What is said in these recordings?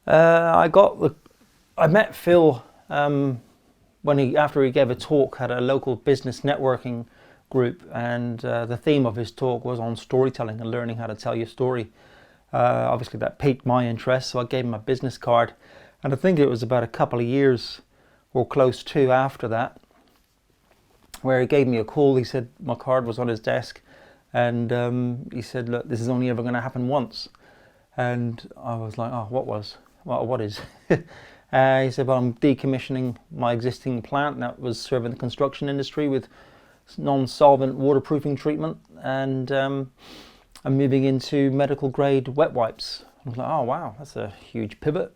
I met Phil after he gave a talk at a local business networking group, and the theme of his talk was on storytelling and learning how to tell your story. Obviously, that piqued my interest, so I gave him a business card, and I think it was about a couple of years or close to after that where he gave me a call. He said my card was on his desk, and he said, "Look, this is only ever going to happen once." And I was like, "Oh, what is?" He said, "Well, I'm decommissioning my existing plant that was serving the construction industry with non-solvent waterproofing treatment, and I'm moving into medical grade wet wipes." I was like, "Oh wow, that's a huge pivot."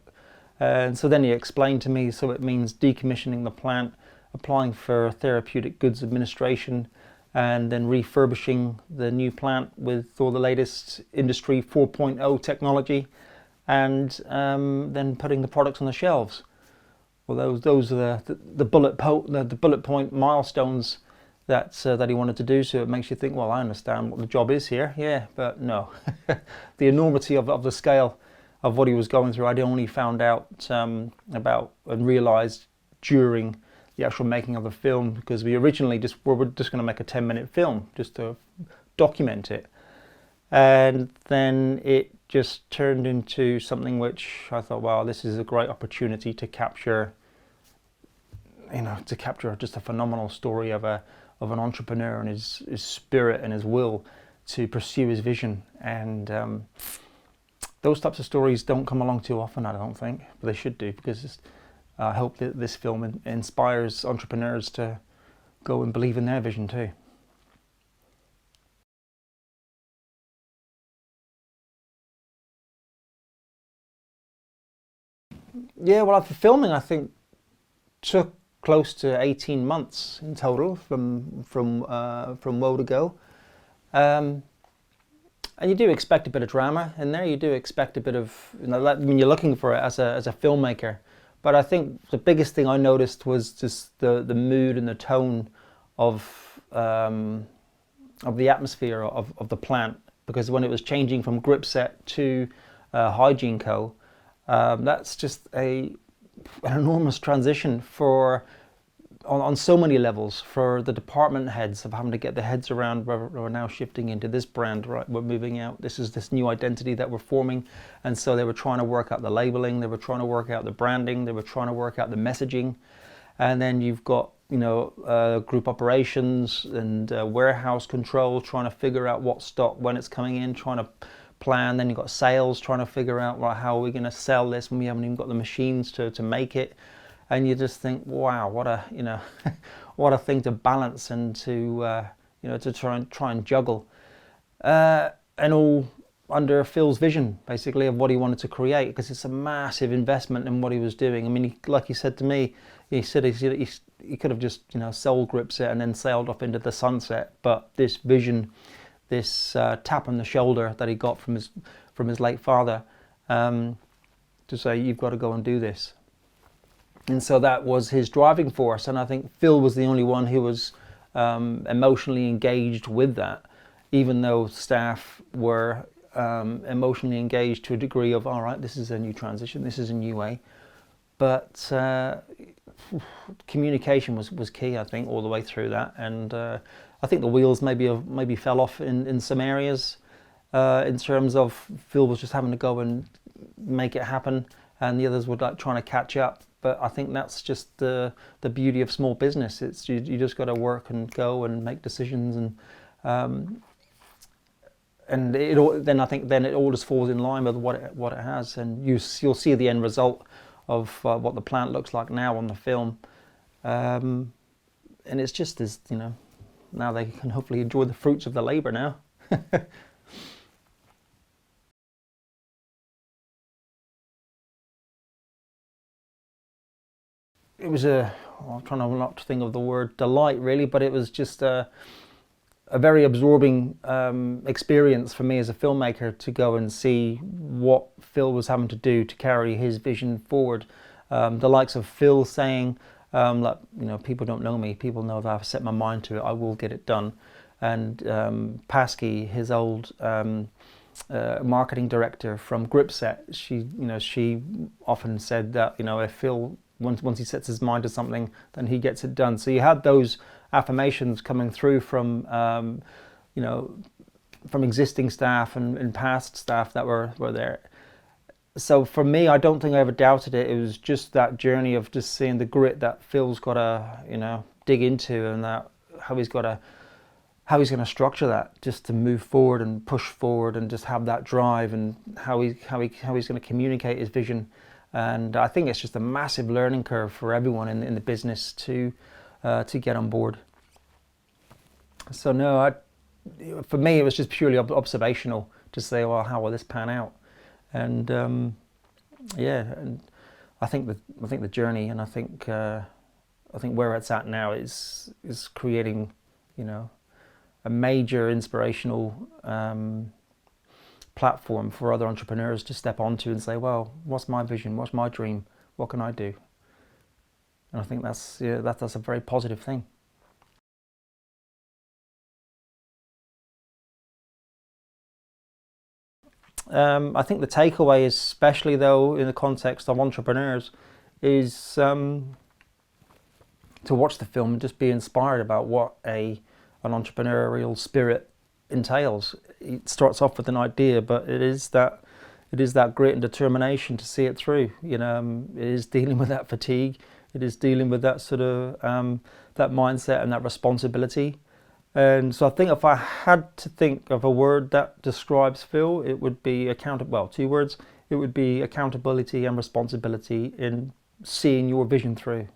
And so then he explained to me, so it means decommissioning the plant, applying for therapeutic goods administration, and then refurbishing the new plant with all the latest industry 4.0 technology, and then putting the products on the shelves. Well, those are the bullet point milestones that he wanted to do. So it makes you think, well, I understand what the job is here, yeah, but no, the enormity of the scale of what he was going through, I'd only found out about and realised during the actual making of the film, because we originally were just going to make a 10-minute film just to document it, and then it just turned into something which I thought, wow, this is a great opportunity to capture just a phenomenal story of an entrepreneur and his spirit and his will to pursue his vision. And those types of stories don't come along too often, I don't think, but they should do, because I hope that this film inspires entrepreneurs to go and believe in their vision too. Yeah, well, the filming, I think, took close to 18 months in total from woe to go. Um, and you do expect a bit of drama in there. You do expect a bit of, when you're looking for it as a filmmaker. But I think the biggest thing I noticed was just the mood and the tone of the atmosphere of the plant, because when it was changing from grip set to Hygiene Co, that's just an enormous transition on so many levels for the department heads, of having to get their heads around, we're now shifting into this brand, right? We're moving out. This is this new identity that we're forming. And so they were trying to work out the labeling, they were trying to work out the branding, they were trying to work out the messaging. And then you've got, group operations and warehouse control, trying to figure out what stock, when it's coming in, trying to plan. Then you've got sales trying to figure out, right, how are we going to sell this when we haven't even got the machines to make it. And you just think, wow, what a what a thing to balance and to try and juggle, and all under Phil's vision, basically, of what he wanted to create, because it's a massive investment in what he was doing. I mean, like he said to me, he said he could have just sold grips it and then sailed off into the sunset, but this vision, this tap on the shoulder that he got from his late father, to say, you've got to go and do this. And so that was his driving force, and I think Phil was the only one who was emotionally engaged with that, even though staff were emotionally engaged to a degree of, all right, this is a new transition, this is a new way. But communication was key, I think, all the way through that. And I think the wheels maybe fell off in some areas, in terms of Phil was just having to go and make it happen, and the others were like trying to catch up. But I think that's just the beauty of small business. It's you just got to work and go and make decisions, and then I think it all just falls in line with what it has, and you'll see the end result of what the plant looks like now on the film, and it's just as now they can hopefully enjoy the fruits of the labour now. It was I'm trying to not to think of the word delight really, but it was just a very absorbing experience for me as a filmmaker to go and see what Phil was having to do to carry his vision forward. The likes of Phil saying, people don't know me, people know that I've set my mind to it, I will get it done. And Paskey, his old marketing director from Gripset. She often said that, if Phil, once he sets his mind to something, then he gets it done. So you had those affirmations coming through from from existing staff and past staff that were there. So for me, I don't think I ever doubted it. It was just that journey of just seeing the grit that Phil's got to dig into, and that how he's going to structure that just to move forward and push forward and just have that drive, and how he's going to communicate his vision. And I think it's just a massive learning curve for everyone in the business to get on board. So no, for me, it was just purely observational to say, well, how will this pan out? And and I think the journey, and I think where it's at now is creating, a major inspirational platform for other entrepreneurs to step onto and say, well, what's my vision? What's my dream? What can I do? And I think that's a very positive thing. I think the takeaway, especially though in the context of entrepreneurs, is to watch the film and just be inspired about what an entrepreneurial spirit entails. It starts off with an idea, but it is that grit and determination to see it through. It is dealing with that fatigue. It is dealing with that sort of that mindset and that responsibility. And so I think if I had to think of a word that describes Phil, it would be well, 2 words. It would be accountability and responsibility in seeing your vision through.